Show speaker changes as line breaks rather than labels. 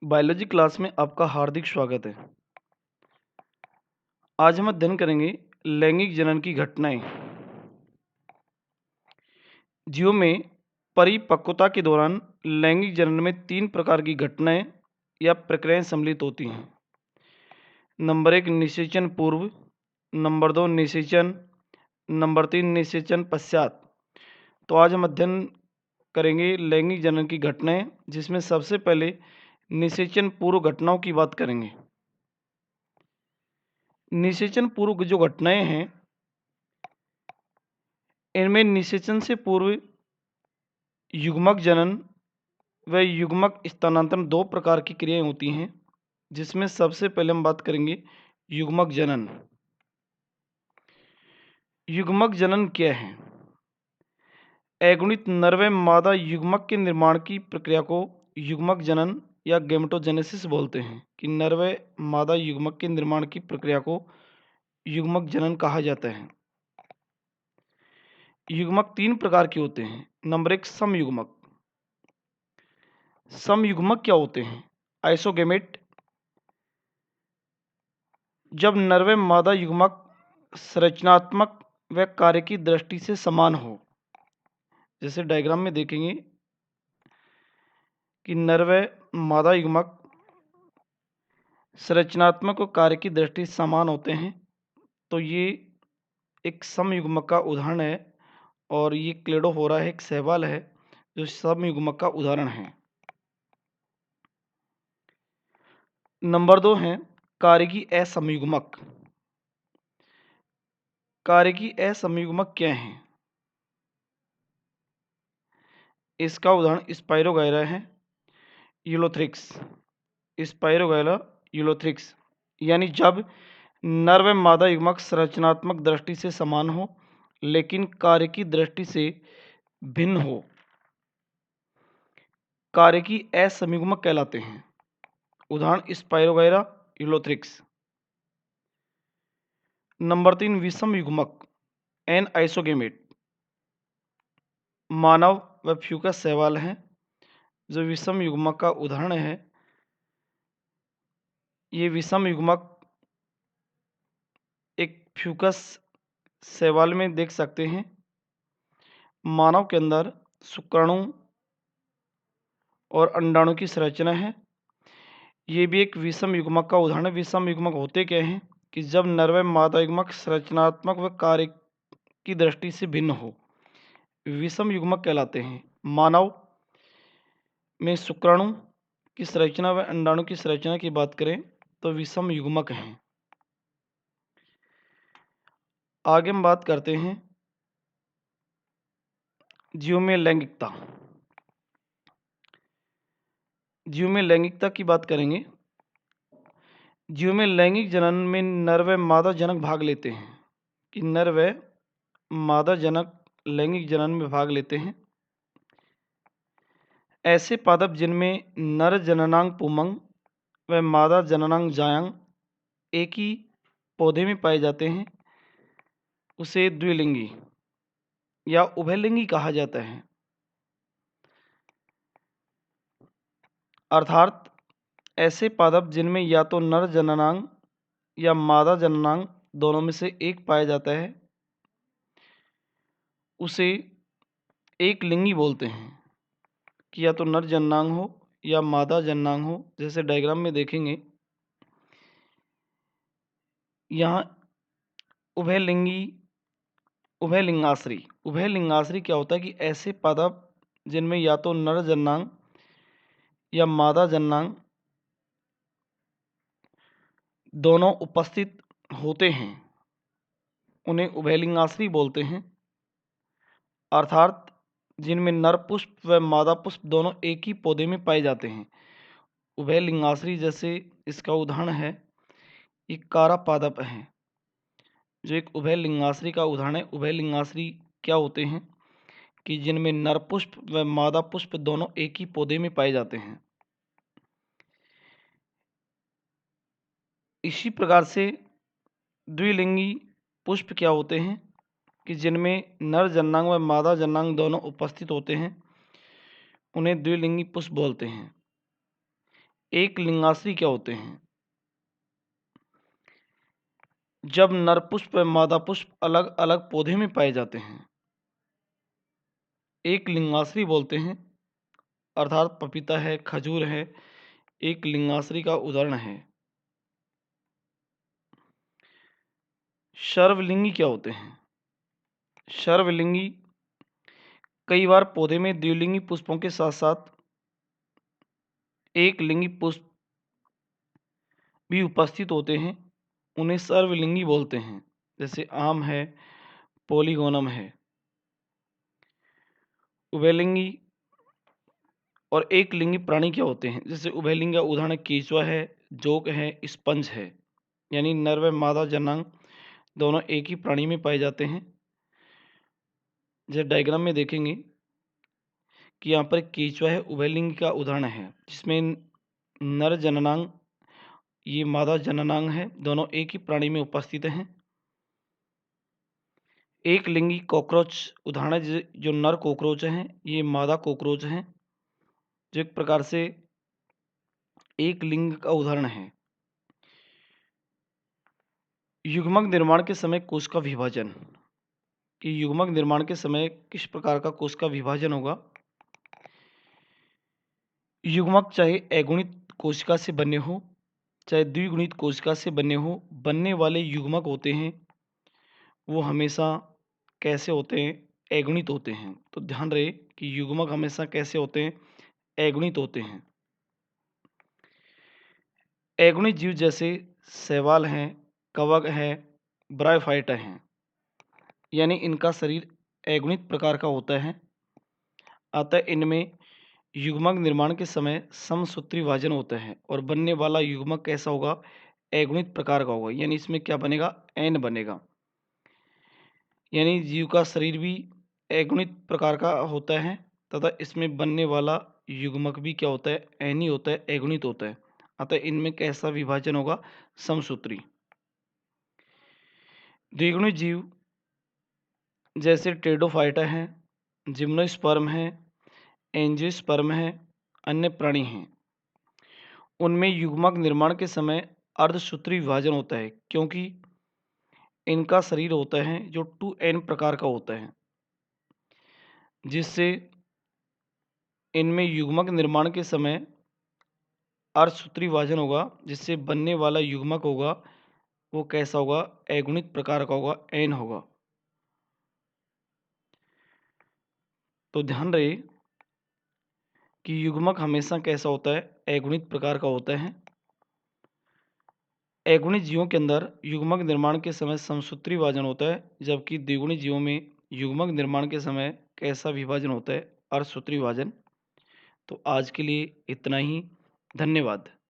Biology class में आपका हार्दिक स्वागत है। आज हम अध्ययन करेंगे लैंगिक जनन की घटनाएं। जीवों में परिपक्वता के दौरान लैंगिक जनन में 3 प्रकार की घटनाएं या प्रक्रियाएं सम्मिलित होती हैं। नंबर 1 निषेचन पूर्व, नंबर 2 निषेचन, नंबर 3 निषेचन पश्चात। तो आज हम अध्ययन करेंगे लैंगिक जनन की घटनाएं, जिसमें सबसे पहले निषेचन पूर्व घटनाओं की बात करेंगे। निषेचन पूर्व जो घटनाएं हैं, इनमें निषेचन से पूर्व युग्मक जनन व युग्मक स्थानांतरण 2 प्रकार की क्रियाएं होती हैं, जिसमें सबसे पहले हम बात करेंगे युग्मक जनन। युग्मक जनन क्या है? अगुणित नर व मादा युग्मक के निर्माण की प्रक्रिया को युग्मक जनन या गैमेटोजेनेसिस बोलते हैं कि नर व मादा युग्मक के निर्माण की प्रक्रिया को युग्मक जनन कहा जाता है। युग्मक 3 प्रकार के होते हैं। नंबर 1 समयुग्मक। समयुग्मक क्या होते हैं? आइसोगेमेट। जब नर व मादा युग्मक संरचनात्मक व कार्य की दृष्टि से समान हो। जैसे डायग्राम में देखेंगे कि नर व मादा युग्मक संरचनात्मक और कार्य की दृष्टि से समान होते हैं, तो ये एक समयुग्मक का उदाहरण है। और ये क्लेडोफोरा है, एक शैवाल है जो समयुग्मक का उदाहरण है। नंबर 2 है कार्यकी असमयुग्मक। कार्यकी असमयुग्मक क्या है? इसका उदाहरण स्पाइरोगाइरा है, यूलोथ्रिक्स। स्पाइरोगाइरा यूलोथ्रिक्स यानी जब नर व मादा युग्मक संरचनात्मक दृष्टि से समान हो लेकिन कार्य की दृष्टि से भिन्न हो, कार्यकी असमयुग्मक कहलाते हैं। उदाहरण स्पाइरोगाइरा यूलोथ्रिक्स। नंबर 3 विषम युग्मक एन आइसोगेमेट। मानव व फ्यूकस शैवाल हैं जो विषम युग्मक का उदाहरण है। ये विषम युग्मक एक फ्यूकस शैवाल में देख सकते हैं। मानव के अंदर शुक्राणु और अंडाणु की संरचना है। ये भी एक विषम युग्मक का उदाहरण है। विषम युग्मक होते क्या हैं कि जब नर व मादा युग्मक संरचनात्मक व कार्य की दृष्टि से भिन्न हो, विषम युग्मक कहलाते हैं। मानव में शुक्राणु की संरचना व अंडाणु की संरचना की बात करें तो विषम युग्मक हैं। आगे हम बात करते हैं जीव में लैंगिकता। जीव में लैंगिकता की बात करेंगे। जीव में लैंगिक जनन में नर व मादा जनक भाग लेते हैं कि नर व मादा जनक लैंगिक जनन में भाग लेते हैं। ऐसे पादप जिनमें नर जननांग पुमंग व मादा जननांग जायंग एक ही पौधे में पाए जाते हैं, उसे द्विलिंगी या उभयलिंगी कहा जाता है। अर्थात ऐसे पादप जिनमें या तो नर जननांग या मादा जननांग दोनों में से एक पाया जाता है, उसे एक लिंगी बोलते हैं कि या तो नर जननांग हो या मादा जननांग हो। जैसे डायग्राम में देखेंगे, यहाँ उभयलिंगी उभयलिंगाश्री। उभयलिंगाश्री क्या होता है कि ऐसे पादप जिनमें या तो नर जननांग या मादा जननांग दोनों उपस्थित होते हैं, उन्हें उभयलिंगाश्री बोलते हैं। अर्थात जिनमें नर पुष्प व मादा पुष्प दोनों एक ही पौधे में पाए जाते हैं, उभयलिंगाश्री। जैसे इसका उदाहरण है ये कारा पादप है जो एक उभयलिंगाश्री का उदाहरण है। उभयलिंगाश्री क्या होते हैं कि जिनमें नर पुष्प व मादा पुष्प दोनों एक ही पौधे में पाए जाते हैं। इसी प्रकार से द्विलिंगी पुष्प क्या होते हैं कि जिनमें नर जननांग व मादा जननांग दोनों उपस्थित होते हैं, उन्हें द्विलिंगी पुष्प बोलते हैं। एक लिंगाश्री क्या होते हैं? जब नर पुष्प व मादा पुष्प अलग अलग पौधे में पाए जाते हैं, एक लिंगाश्री बोलते हैं। अर्थात पपीता है, खजूर है, एक लिंगाश्री का उदाहरण है। सर्वलिंगी क्या होते हैं? सर्वलिंगी कई बार पौधे में द्विलिंगी पुष्पों के साथ साथ एक लिंगी पुष्प भी उपस्थित होते हैं, उन्हें सर्वलिंगी बोलते हैं। जैसे आम है, पॉलीगोनम है। उभयलिंगी और एक लिंगी प्राणी क्या होते हैं? जैसे उभयलिंगी का उदाहरण केंचुआ है, जोंक है, स्पंज है। यानी नर व मादा जनांग दोनों एक ही प्राणी में पाए जाते हैं। जैसे डायग्राम में देखेंगे कि यहाँ पर केंचुआ है, उभयलिंगी का उदाहरण है, जिसमें नर जननांग ये मादा जननांग है, दोनों एक ही प्राणी में उपस्थित हैं। एक लिंगी कॉकरोच उदाहरण है, जो नर कॉकरोच हैं, ये मादा कॉकरोच हैं, जो एक प्रकार से एक लिंग का उदाहरण है। युग्मक निर्माण के समय कोश का विभाजन, कि युग्मक निर्माण के समय किस प्रकार का कोश का विभाजन होगा। युग्मक चाहे अगुणित कोशिका से बने हो, चाहे द्विगुणित कोशिका से बने हो, बनने वाले युग्मक होते हैं वो हमेशा कैसे होते हैं? अगुणित होते हैं। तो ध्यान रहे कि युग्मक हमेशा कैसे होते हैं? अगुणित होते हैं। अगुणित जीव जैसे शैवाल हैं, कवक है, ब्रायोफाइटा हैं, यानी इनका शरीर अगुणित प्रकार का होता है। अतः इनमें युग्मक निर्माण के समय समसूत्री विभाजन होता है और बनने वाला युग्मक कैसा होगा? अगुणित प्रकार का होगा। यानी इसमें क्या बनेगा? एन बनेगा। यानी जीव का शरीर भी अगुणित प्रकार का होता है तथा इसमें बनने वाला युग्मक भी क्या होता है? एन ही होता है, अगुणित होता है। अतः इनमें कैसा विभाजन होगा? समसूत्री। द्विगुणित जीव जैसे टेरिडोफाइटा है, जिम्नोस्पर्म है, एंजियोस्पर्म है, अन्य प्राणी हैं, उनमें युग्मक निर्माण के समय अर्धसूत्री विभाजन होता है, क्योंकि इनका शरीर होता है जो 2n प्रकार का होता है, जिससे इनमें युग्मक निर्माण के समय अर्धसूत्री विभाजन होगा, जिससे बनने वाला युग्मक होगा वो कैसा होगा? अगुणित प्रकार का होगा, एन होगा। तो ध्यान रहे कि युग्मक हमेशा कैसा होता है? अगुणित प्रकार का होता है। अगुणित जीवों के अंदर युग्मक निर्माण के समय समसूत्री विभाजन होता है, जबकि द्विगुणित जीवों में युग्मक निर्माण के समय कैसा विभाजन होता है? अर्धसूत्री विभाजन। तो आज के लिए इतना ही। धन्यवाद।